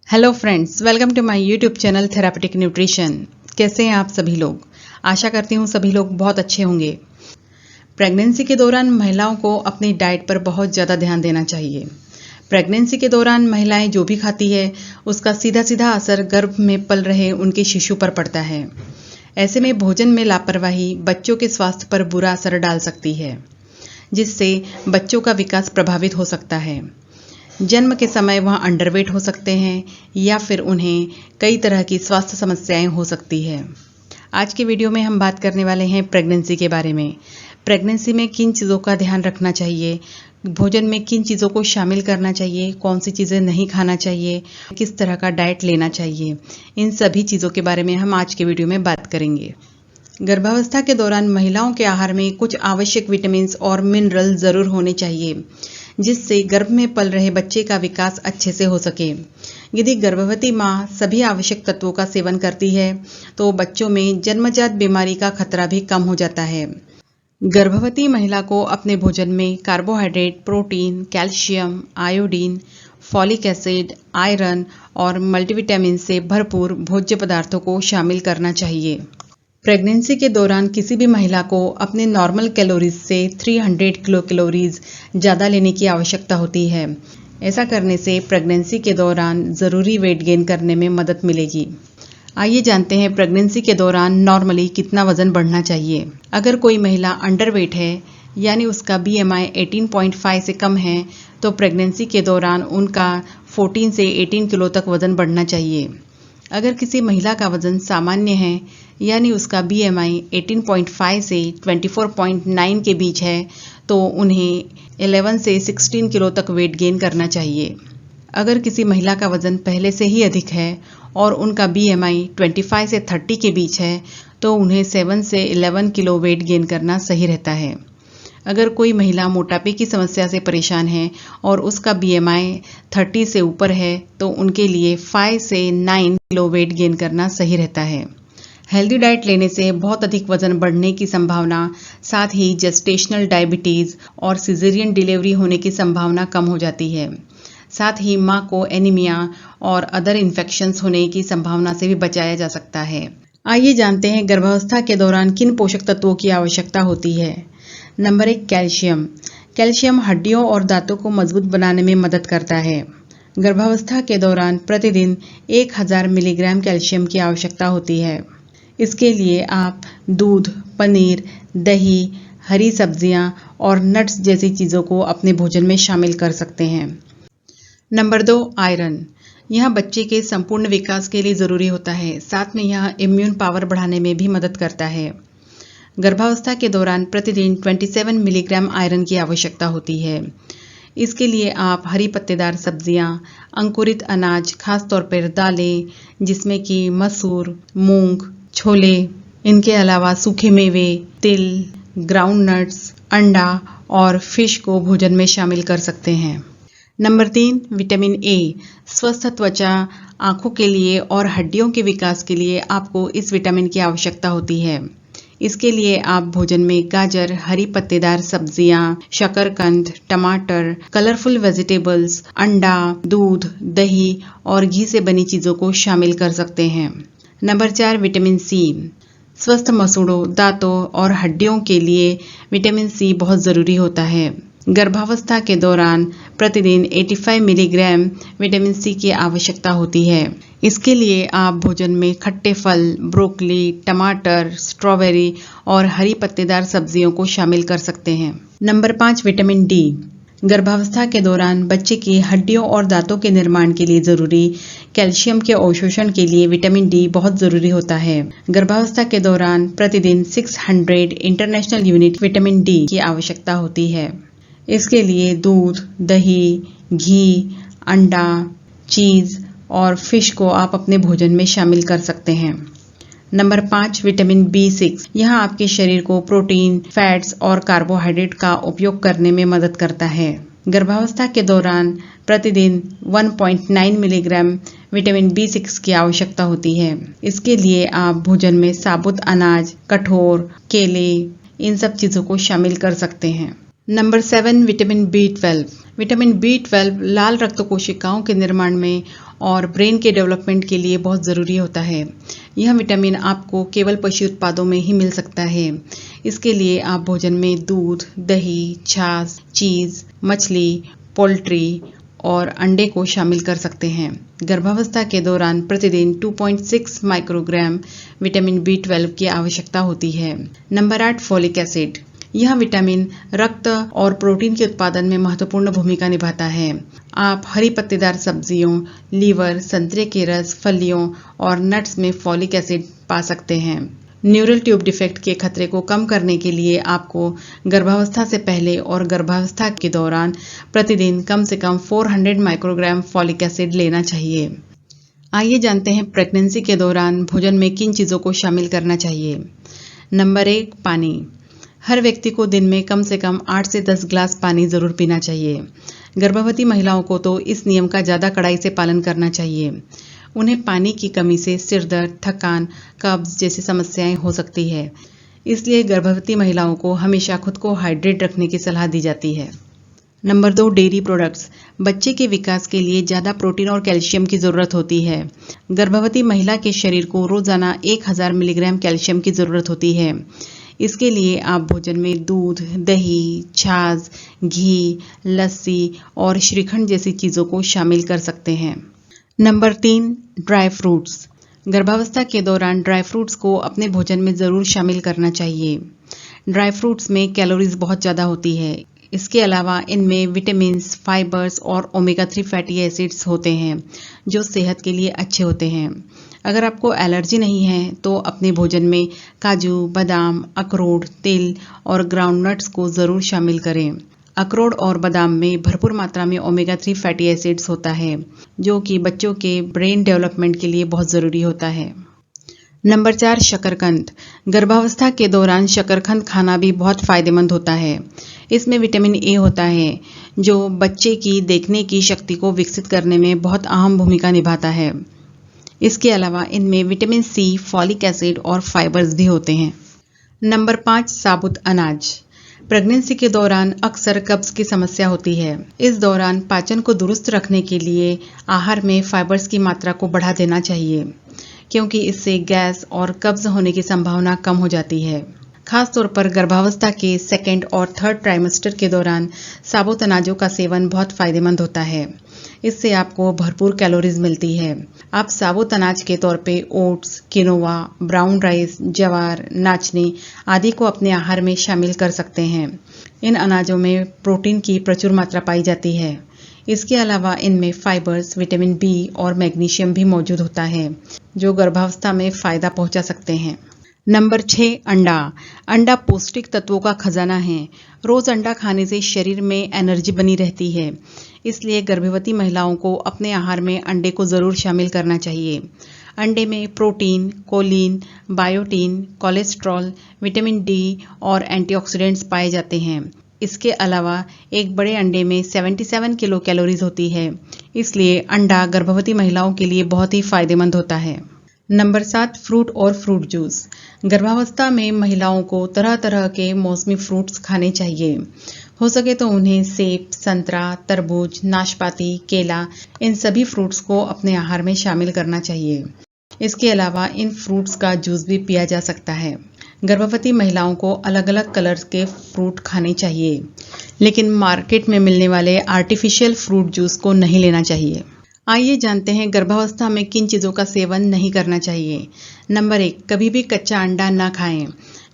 Hello friends, welcome to my YouTube channel therapeutic nutrition. कैसे हैं आप सभी लोग? आशा करती हूँ सभी लोग बहुत अच्छे होंगे। प्रेगनेंसी के दौरान महिलाओं को अपनी डाइट पर बहुत ज़्यादा ध्यान देना चाहिए। प्रेगनेंसी के दौरान महिलाएं जो भी खाती है उसका सीधा सीधा असर गर्भ में पल रहे उनके शिशु पर पड़ता है। ऐसे में भोजन में लापरवाही बच्चों के स्वास्थ्य पर बुरा असर डाल सकती है, जिससे बच्चों का विकास प्रभावित हो सकता है। जन्म के समय वह अंडरवेट हो सकते हैं या फिर उन्हें कई तरह की स्वास्थ्य समस्याएं हो सकती है। आज के वीडियो में हम बात करने वाले हैं प्रेगनेंसी के बारे में। प्रेगनेंसी में किन चीज़ों का ध्यान रखना चाहिए, भोजन में किन चीज़ों को शामिल करना चाहिए, कौन सी चीज़ें नहीं खाना चाहिए, किस तरह का डाइट लेना चाहिए, इन सभी चीज़ों के बारे में हम आज के वीडियो में बात करेंगे। गर्भावस्था के दौरान महिलाओं के आहार में कुछ आवश्यक विटामिन और मिनरल ज़रूर होने चाहिए, जिससे गर्भ में पल रहे बच्चे का विकास अच्छे से हो सके। यदि गर्भवती माँ सभी आवश्यक तत्वों का सेवन करती है तो बच्चों में जन्मजात बीमारी का खतरा भी कम हो जाता है। गर्भवती महिला को अपने भोजन में carbohydrate, protein, calcium, iodine, folic acid, iron और मल्टीविटामिन से भरपूर भोज्य पदार्थों को शामिल करना चाहिए। प्रेगनेंसी के दौरान किसी भी महिला को अपने नॉर्मल कैलोरीज से 300 किलो कैलोरीज ज़्यादा लेने की आवश्यकता होती है। ऐसा करने से प्रेगनेंसी के दौरान ज़रूरी वेट गेन करने में मदद मिलेगी। आइए जानते हैं प्रेगनेंसी के दौरान नॉर्मली कितना वज़न बढ़ना चाहिए। अगर कोई महिला अंडरवेट है यानी उसका BMI 18.5 से कम है तो प्रेगनेंसी के दौरान उनका 14 से 18 किलो तक वज़न बढ़ना चाहिए। अगर किसी महिला का वज़न सामान्य है यानी उसका BMI 18.5 से 24.9 के बीच है तो उन्हें 11 से 16 किलो तक वेट गेन करना चाहिए। अगर किसी महिला का वज़न पहले से ही अधिक है और उनका BMI 25 से 30 के बीच है तो उन्हें 7 से 11 किलो वेट गेन करना सही रहता है। अगर कोई महिला मोटापे की समस्या से परेशान है और उसका BMI 30 से ऊपर है तो उनके लिए 5 से 9 किलो वेट गेन करना सही रहता है। हेल्दी डाइट लेने से बहुत अधिक वजन बढ़ने की संभावना, साथ ही जेस्टेशनल डायबिटीज़ और सिजेरियन डिलीवरी होने की संभावना कम हो जाती है। साथ ही माँ को एनीमिया और अदर इन्फेक्शंस होने की संभावना से भी बचाया जा सकता है। आइए जानते हैं गर्भावस्था के दौरान किन पोषक तत्वों की आवश्यकता होती है। Number 1, calcium. कैल्शियम हड्डियों और दांतों को मजबूत बनाने में मदद करता है। गर्भावस्था के दौरान प्रतिदिन 1000 मिलीग्राम कैल्शियम की आवश्यकता होती है। इसके लिए आप दूध, पनीर, दही, हरी सब्जियां और नट्स जैसी चीज़ों को अपने भोजन में शामिल कर सकते हैं। Number 2, iron. यह बच्चे के संपूर्ण विकास के लिए ज़रूरी होता है। साथ में यह इम्यून पावर बढ़ाने में भी मदद करता है। गर्भावस्था के दौरान प्रतिदिन 27 मिलीग्राम आयरन की आवश्यकता होती है। इसके लिए आप हरी पत्तेदार सब्जियां, अंकुरित अनाज, खासतौर पर दालें जिसमें कि मसूर, मूंग, छोले, इनके अलावा सूखे मेवे, तिल, ग्राउंड नट्स, अंडा और फिश को भोजन में शामिल कर सकते हैं। Number 3, vitamin A. स्वस्थ त्वचा, आँखों के लिए और हड्डियों के विकास के लिए आपको इस विटामिन की आवश्यकता होती है। इसके लिए आप भोजन में गाजर, हरी पत्तेदार सब्जियां, शकरकंद, टमाटर, कलरफुल वेजिटेबल्स, अंडा, दूध, दही और घी से बनी चीज़ों को शामिल कर सकते हैं। Number 4, vitamin C. स्वस्थ मसूड़ों, दांतों और हड्डियों के लिए विटामिन सी बहुत ज़रूरी होता है। गर्भावस्था के दौरान प्रतिदिन 85 मिलीग्राम विटामिन सी की आवश्यकता होती है। इसके लिए आप भोजन में खट्टे फल, ब्रोकली, टमाटर, स्ट्रॉबेरी और हरी पत्तेदार सब्जियों को शामिल कर सकते हैं। Number 5, vitamin D. गर्भावस्था के दौरान बच्चे की हड्डियों और दांतों के निर्माण के लिए ज़रूरी कैल्शियम के अवशोषण के लिए विटामिन डी बहुत ज़रूरी होता है। गर्भावस्था के दौरान प्रतिदिन 600 इंटरनेशनल यूनिट विटामिन डी की आवश्यकता होती है। इसके लिए दूध, दही, घी, अंडा, चीज़ और फिश को आप अपने भोजन में शामिल कर सकते हैं। Number 5, vitamin B6। यह आपके शरीर को प्रोटीन, फैट्स और कार्बोहाइड्रेट का उपयोग करने में मदद करता है। गर्भावस्था के दौरान प्रतिदिन 1.9 मिलीग्राम विटामिन B6 की आवश्यकता होती है। इसके लिए आप भोजन में साबुत अनाज, कठोर, केले, इन सब चीज़ों को शामिल कर सकते हैं। Number 7, vitamin B12। Vitamin B12 लाल रक्त कोशिकाओं के निर्माण में और ब्रेन के डेवलपमेंट के लिए बहुत ज़रूरी होता है। यह विटामिन आपको केवल पशु उत्पादों में ही मिल सकता है। इसके लिए आप भोजन में दूध, दही, छाछ, चीज़, मछली, पोल्ट्री और अंडे को शामिल कर सकते हैं। गर्भावस्था के दौरान प्रतिदिन 2.6 माइक्रोग्राम विटामिन B12 की आवश्यकता होती है। Number 8, folic acid. यह विटामिन रक्त और प्रोटीन के उत्पादन में महत्वपूर्ण भूमिका निभाता है। आप हरी पत्तेदार सब्जियों, लीवर, संतरे के रस, फलियों और नट्स में फोलिक एसिड पा सकते हैं। न्यूरल ट्यूब डिफेक्ट के खतरे को कम करने के लिए आपको गर्भावस्था से पहले और गर्भावस्था के दौरान प्रतिदिन कम से कम 400 माइक्रोग्राम फोलिक एसिड लेना चाहिए। आइए जानते हैं प्रेगनेंसी के दौरान भोजन में किन चीज़ों को शामिल करना चाहिए। नंबर 1, पानी। हर व्यक्ति को दिन में कम से कम 8 से 10 ग्लास पानी ज़रूर पीना चाहिए। गर्भवती महिलाओं को तो इस नियम का ज़्यादा कड़ाई से पालन करना चाहिए। उन्हें पानी की कमी से सिर दर्द, थकान, कब्ज जैसी समस्याएं हो सकती है। इसलिए गर्भवती महिलाओं को हमेशा खुद को हाइड्रेट रखने की सलाह दी जाती है। Number 2, dairy products. बच्चे के विकास के लिए ज़्यादा प्रोटीन और कैल्शियम की ज़रूरत होती है। गर्भवती महिला के शरीर को रोज़ाना 1000 मिलीग्राम कैल्शियम की ज़रूरत होती है। इसके लिए आप भोजन में दूध, दही, छाछ, घी, लस्सी और श्रीखंड जैसी चीज़ों को शामिल कर सकते हैं। Number 3, dry fruits. गर्भावस्था के दौरान ड्राई फ्रूट्स को अपने भोजन में ज़रूर शामिल करना चाहिए। ड्राई फ्रूट्स में कैलोरीज बहुत ज़्यादा होती है। इसके अलावा इनमें विटामिन्स, फाइबर्स और ओमेगा 3 फैटी एसिड्स होते हैं जो सेहत के लिए अच्छे होते हैं। अगर आपको एलर्जी नहीं है तो अपने भोजन में काजू, बादाम, अखरोट, तिल और ग्राउंडनट्स को ज़रूर शामिल करें। अखरोट और बादाम में भरपूर मात्रा में ओमेगा 3 फैटी एसिड्स होता है जो कि बच्चों के ब्रेन डेवलपमेंट के लिए बहुत ज़रूरी होता है। नंबर 4, शकरकंद। गर्भावस्था के दौरान शकरकंद खाना भी बहुत फ़ायदेमंद होता है। इसमें विटामिन ए होता है जो बच्चे की देखने की शक्ति को विकसित करने में बहुत अहम भूमिका निभाता है। इसके अलावा इनमें विटामिन सी, फॉलिक एसिड और फाइबर्स भी होते हैं। नंबर 5, साबुत अनाज। प्रेगनेंसी के दौरान अक्सर कब्ज की समस्या होती है। इस दौरान पाचन को दुरुस्त रखने के लिए आहार में फाइबर्स की मात्रा को बढ़ा देना चाहिए क्योंकि इससे गैस और कब्ज होने की संभावना कम हो जाती है। खासतौर पर गर्भावस्था के 2nd और 3rd ट्राइमेस्टर के दौरान साबुत अनाजों का सेवन बहुत फायदेमंद होता है। इससे आपको भरपूर कैलोरीज मिलती है। आप साबुत अनाज के तौर पे ओट्स, किनोवा, ब्राउन राइस, ज्वार, नाचनी आदि को अपने आहार में शामिल कर सकते हैं। इन अनाजों में प्रोटीन की प्रचुर मात्रा पाई जाती है। इसके अलावा इनमें फाइबर्स, विटामिन बी और मैग्नीशियम भी मौजूद होता है जो गर्भावस्था में फ़ायदा पहुंचा सकते हैं। नंबर 6, अंडा। अंडा पौष्टिक तत्वों का खजाना है। रोज़ अंडा खाने से शरीर में एनर्जी बनी रहती है। इसलिए गर्भवती महिलाओं को अपने आहार में अंडे को ज़रूर शामिल करना चाहिए। अंडे में protein, choline, biotin, cholesterol, vitamin D और एंटीऑक्सीडेंट्स पाए जाते हैं। इसके अलावा एक बड़े अंडे में 77 किलो कैलोरीज होती है। इसलिए अंडा गर्भवती महिलाओं के लिए बहुत ही फायदेमंद होता है। नंबर 7, फ्रूट और फ्रूट जूस। गर्भावस्था में महिलाओं को तरह तरह के मौसमी फ्रूट्स खाने चाहिए। हो सके तो उन्हें सेब, संतरा, तरबूज, नाशपाती, केला इन सभी फ्रूट्स को अपने आहार में शामिल करना चाहिए। इसके अलावा इन फ्रूट्स का जूस भी पिया जा सकता है। गर्भवती महिलाओं को अलग अलग कलर्स के फ्रूट खाने चाहिए, लेकिन मार्केट में मिलने वाले आर्टिफिशियल फ्रूट जूस को नहीं लेना चाहिए। आइए जानते हैं गर्भावस्था में किन चीज़ों का सेवन नहीं करना चाहिए। नंबर 1, कभी भी कच्चा अंडा ना खाएं।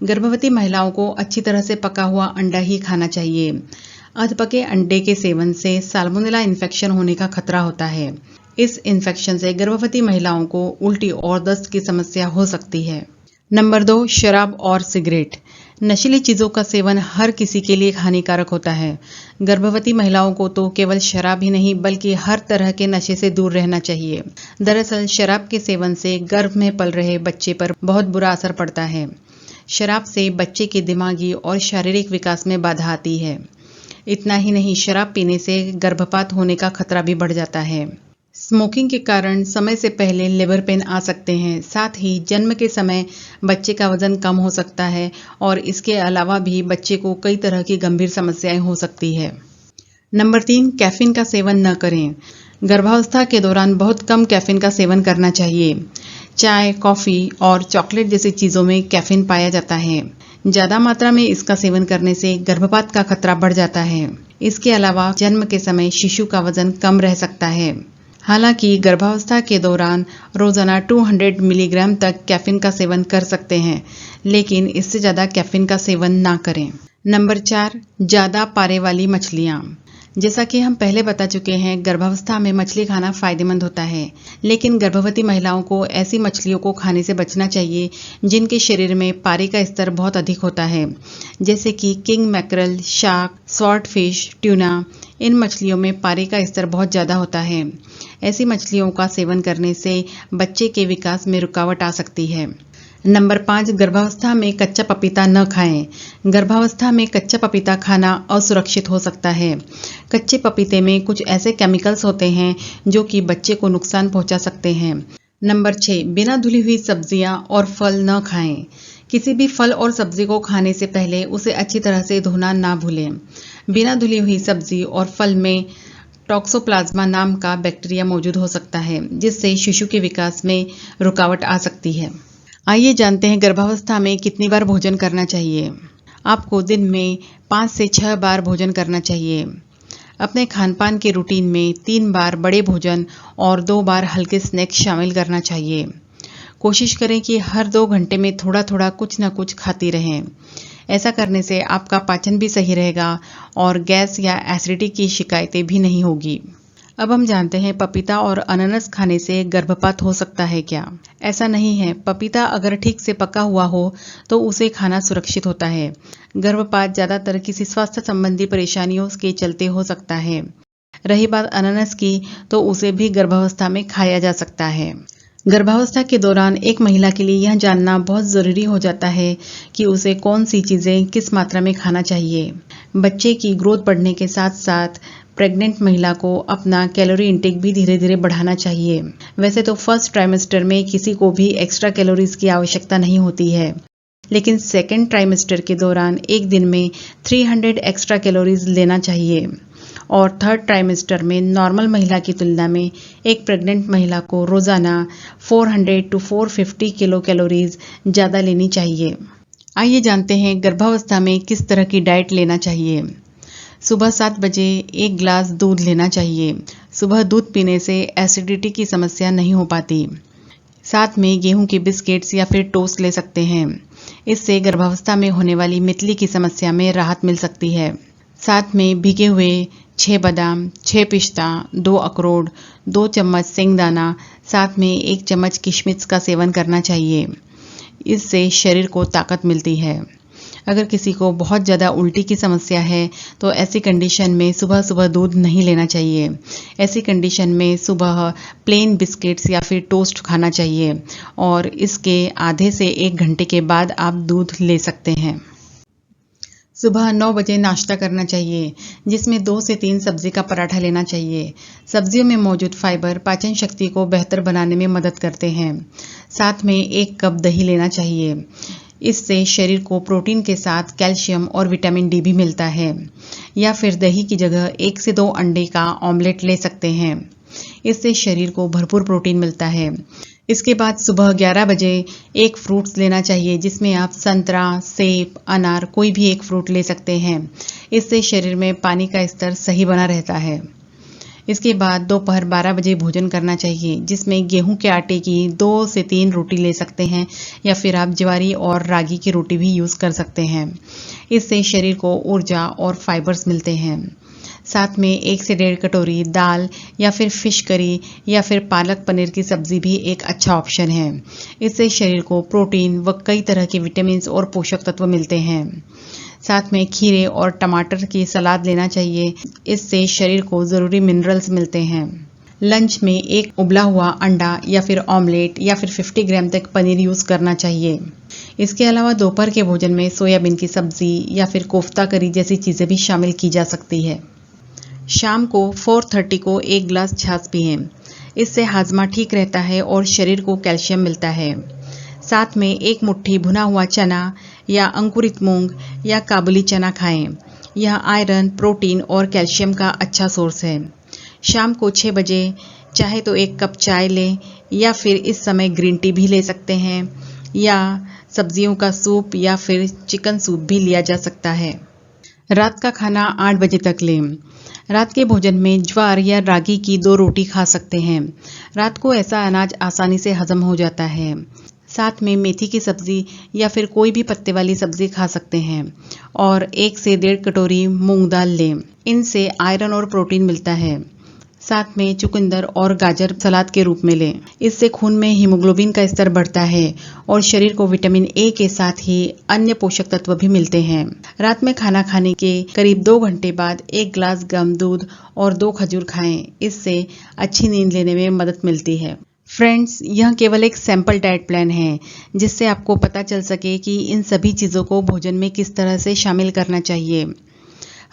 गर्भवती महिलाओं को अच्छी तरह से पका हुआ अंडा ही खाना चाहिए। अधपके अंडे के सेवन से साल्मोनेला इन्फेक्शन होने का खतरा होता है। इस इन्फेक्शन से गर्भवती महिलाओं को उल्टी और दस्त की समस्या हो सकती है। नंबर 2, शराब और सिगरेट। नशीली चीज़ों का सेवन हर किसी के लिए हानिकारक होता है। गर्भवती महिलाओं को तो केवल शराब ही नहीं बल्कि हर तरह के नशे से दूर रहना चाहिए। दरअसल शराब के सेवन से गर्भ में पल रहे बच्चे पर बहुत बुरा असर पड़ता है। शराब से बच्चे के दिमागी और शारीरिक विकास में बाधा आती है। इतना ही नहीं, शराब पीने से गर्भपात होने का खतरा भी बढ़ जाता है। स्मोकिंग के कारण समय से पहले लेबर पेन आ सकते हैं। साथ ही जन्म के समय बच्चे का वजन कम हो सकता है और इसके अलावा भी बच्चे को कई तरह की गंभीर समस्याएं हो सकती है। नंबर 3, कैफीन का सेवन न करें। गर्भावस्था के दौरान बहुत कम कैफीन का सेवन करना चाहिए। चाय, कॉफी और चॉकलेट जैसी चीजों में कैफीन पाया जाता है। ज्यादा मात्रा में इसका सेवन करने से गर्भपात का खतरा बढ़ जाता है। इसके अलावा जन्म के समय शिशु का वजन कम रह सकता है। हालांकि गर्भावस्था के दौरान रोजाना 200 मिलीग्राम तक कैफीन का सेवन कर सकते हैं, लेकिन इससे ज्यादा कैफीन का सेवन ना करें। नंबर 4, ज्यादा पारे वाली मछलियां। जैसा कि हम पहले बता चुके हैं, गर्भावस्था में मछली खाना फायदेमंद होता है, लेकिन गर्भवती महिलाओं को ऐसी मछलियों को खाने से बचना चाहिए जिनके शरीर में पारे का स्तर बहुत अधिक होता है, जैसे कि king mackerel, shark, swordfish, tuna. इन मछलियों में पारे का स्तर बहुत ज्यादा होता है। ऐसी मछलियों का सेवन करने से बच्चे के विकास में रुकावट आ सकती है। नंबर 5, गर्भावस्था में कच्चा पपीता न खाएं। गर्भावस्था में कच्चा पपीता खाना असुरक्षित हो सकता है। कच्चे पपीते में कुछ ऐसे केमिकल्स होते हैं जो कि बच्चे को नुकसान पहुंचा सकते हैं। नंबर 6, बिना धुली हुई सब्जियां और फल न खाएं। किसी भी फल और सब्जी को खाने से पहले उसे अच्छी तरह से धोना ना भूलें। बिना धुली हुई सब्जी और फल में टॉक्सोप्लाज्मा नाम का बैक्टीरिया मौजूद हो सकता है, जिससे शिशु के विकास में रुकावट आ सकती है। आइए जानते हैं गर्भावस्था में कितनी बार भोजन करना चाहिए। आपको दिन में 5 से 6 बार भोजन करना चाहिए। अपने खानपान के रूटीन में 3 बार बड़े भोजन और 2 बार हल्के स्नैक्स शामिल करना चाहिए। कोशिश करें कि हर 2 घंटे में थोड़ा थोड़ा कुछ न कुछ खाती रहें। ऐसा करने से आपका पाचन भी सही रहेगा और गैस या एसिडिटी की शिकायतें भी नहीं होगी। अब हम जानते हैं पपीता और अनानास खाने से गर्भपात हो सकता है क्या? ऐसा नहीं है। पपीता अगर ठीक से पका हुआ हो तो उसे खाना सुरक्षित होता है। गर्भपात ज्यादातर किसी स्वास्थ्य संबंधी परेशानियों के चलते हो सकता है। रही बात अनानास की, तो उसे भी गर्भावस्था में खाया जा सकता है। गर्भावस्था के दौरान एक महिला के लिए यह जानना बहुत जरूरी हो जाता है कि उसे कौन सी चीजें किस मात्रा में खाना चाहिए। बच्चे की ग्रोथ बढ़ने के साथ साथ प्रेग्नेंट महिला को अपना कैलोरी इंटेक भी धीरे धीरे बढ़ाना चाहिए। वैसे तो फर्स्ट ट्राइमेस्टर में किसी को भी एक्स्ट्रा कैलोरीज की आवश्यकता नहीं होती है, लेकिन सेकेंड ट्राइमेस्टर के दौरान एक दिन में 300 एक्स्ट्रा कैलोरीज लेना चाहिए और थर्ड ट्राइमेस्टर में नॉर्मल महिला की तुलना में एक प्रेग्नेंट महिला को रोजाना 400 to 450 किलो कैलोरीज ज्यादा लेनी चाहिए। आइए जानते हैं गर्भावस्था में किस तरह की डाइट लेना चाहिए। सुबह 7 बजे 1 गिलास दूध लेना चाहिए। सुबह दूध पीने से एसिडिटी की समस्या नहीं हो पाती। साथ में गेहूं के बिस्किट्स या फिर टोस्ट ले सकते हैं। इससे गर्भावस्था में होने वाली मितली की समस्या में राहत मिल सकती है। साथ में भीगे हुए 6 बादाम, 6 पिस्ता, 2 अखरोट, 2 चम्मच सिंगदाना, साथ में 1 चम्मच किशमिश का सेवन करना चाहिए। इससे शरीर को ताकत मिलती है। अगर किसी को बहुत ज़्यादा उल्टी की समस्या है तो ऐसी कंडीशन में सुबह सुबह दूध नहीं लेना चाहिए। ऐसी कंडीशन में सुबह प्लेन बिस्किट्स या फिर टोस्ट खाना चाहिए और इसके आधे से 1 घंटे के बाद आप दूध ले सकते हैं। सुबह 9 बजे नाश्ता करना चाहिए, जिसमें 2 से 3 सब्जी का पराठा लेना चाहिए। सब्जियों में मौजूद फाइबर पाचन शक्ति को बेहतर बनाने में मदद करते हैं। साथ में 1 कप दही लेना चाहिए। इससे शरीर को प्रोटीन के साथ कैल्शियम और विटामिन डी भी मिलता है। या फिर दही की जगह 1 से 2 अंडे का ऑमलेट ले सकते हैं। इससे शरीर को भरपूर प्रोटीन मिलता है। इसके बाद सुबह 11 बजे 1 फ्रूट्स लेना चाहिए, जिसमें आप संतरा, सेब, अनार कोई भी 1 फ्रूट ले सकते हैं। इससे शरीर में पानी का स्तर सही बना रहता है। इसके बाद दोपहर 12 बजे भोजन करना चाहिए, जिसमें गेहूं के आटे की 2 से 3 रोटी ले सकते हैं या फिर आप ज्वारी और रागी की रोटी भी यूज कर सकते हैं। इससे शरीर को ऊर्जा और फाइबर्स मिलते हैं। साथ में 1 से 1.5 कटोरी दाल या फिर फिश करी या फिर पालक पनीर की सब्जी भी एक अच्छा ऑप्शन है। इससे शरीर को प्रोटीन व कई तरह के विटामिन और पोषक तत्व मिलते हैं। साथ में खीरे और टमाटर की सलाद लेना चाहिए। इससे शरीर को जरूरी मिनरल्स मिलते हैं। लंच में 1 उबला हुआ अंडा या फिर ऑमलेट या फिर 50 ग्राम तक पनीर यूज करना चाहिए। इसके अलावा दोपहर के भोजन में सोयाबीन की सब्जी या फिर कोफ्ता करी जैसी चीजें भी शामिल की जा सकती है। शाम को 4:30 को 1 गिलास छाछ पिएं। इससे हाजमा ठीक रहता है और शरीर को कैल्शियम मिलता है। साथ में 1 मुट्ठी भुना हुआ चना या अंकुरित मूंग या काबुली चना खाएं। यह आयरन, प्रोटीन और कैल्शियम का अच्छा सोर्स है। शाम को 6 बजे चाहे तो 1 कप चाय लें या फिर इस समय ग्रीन टी भी ले सकते हैं, या सब्जियों का सूप या फिर चिकन सूप भी लिया जा सकता है। रात का खाना 8 बजे तक लें। रात के भोजन में ज्वार या रागी की 2 रोटी खा सकते हैं। रात को ऐसा अनाज आसानी से हजम हो जाता है। साथ में मेथी की सब्जी या फिर कोई भी पत्ते वाली सब्जी खा सकते हैं और 1 से 1.5 कटोरी मूंग दाल लें। इनसे आयरन और प्रोटीन मिलता है। साथ में चुकंदर और गाजर सलाद के रूप में लें। इससे खून में हीमोग्लोबिन का स्तर बढ़ता है और शरीर को विटामिन ए के साथ ही अन्य पोषक तत्व भी मिलते हैं। रात में खाना खाने के करीब 2 घंटे बाद 1 गिलास गर्म दूध और 2 खजूर खाएं। इससे अच्छी नींद लेने में मदद मिलती है। फ्रेंड्स, यह केवल एक सैंपल डाइट प्लान है जिससे आपको पता चल सके कि इन सभी चीज़ों को भोजन में किस तरह से शामिल करना चाहिए।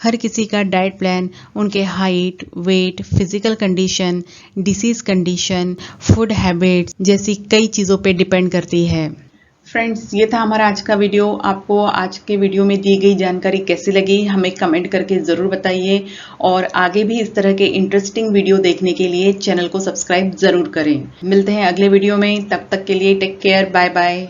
हर किसी का डाइट प्लान उनके height, weight, physical condition, disease condition, food habits जैसी कई चीज़ों पे डिपेंड करती है। फ्रेंड्स, ये था हमारा आज का वीडियो। आपको आज के वीडियो में दी गई जानकारी कैसी लगी हमें कमेंट करके ज़रूर बताइए और आगे भी इस तरह के इंटरेस्टिंग वीडियो देखने के लिए चैनल को सब्सक्राइब ज़रूर करें। मिलते हैं अगले वीडियो में, तब तक के लिए टेक केयर, बाय बाय।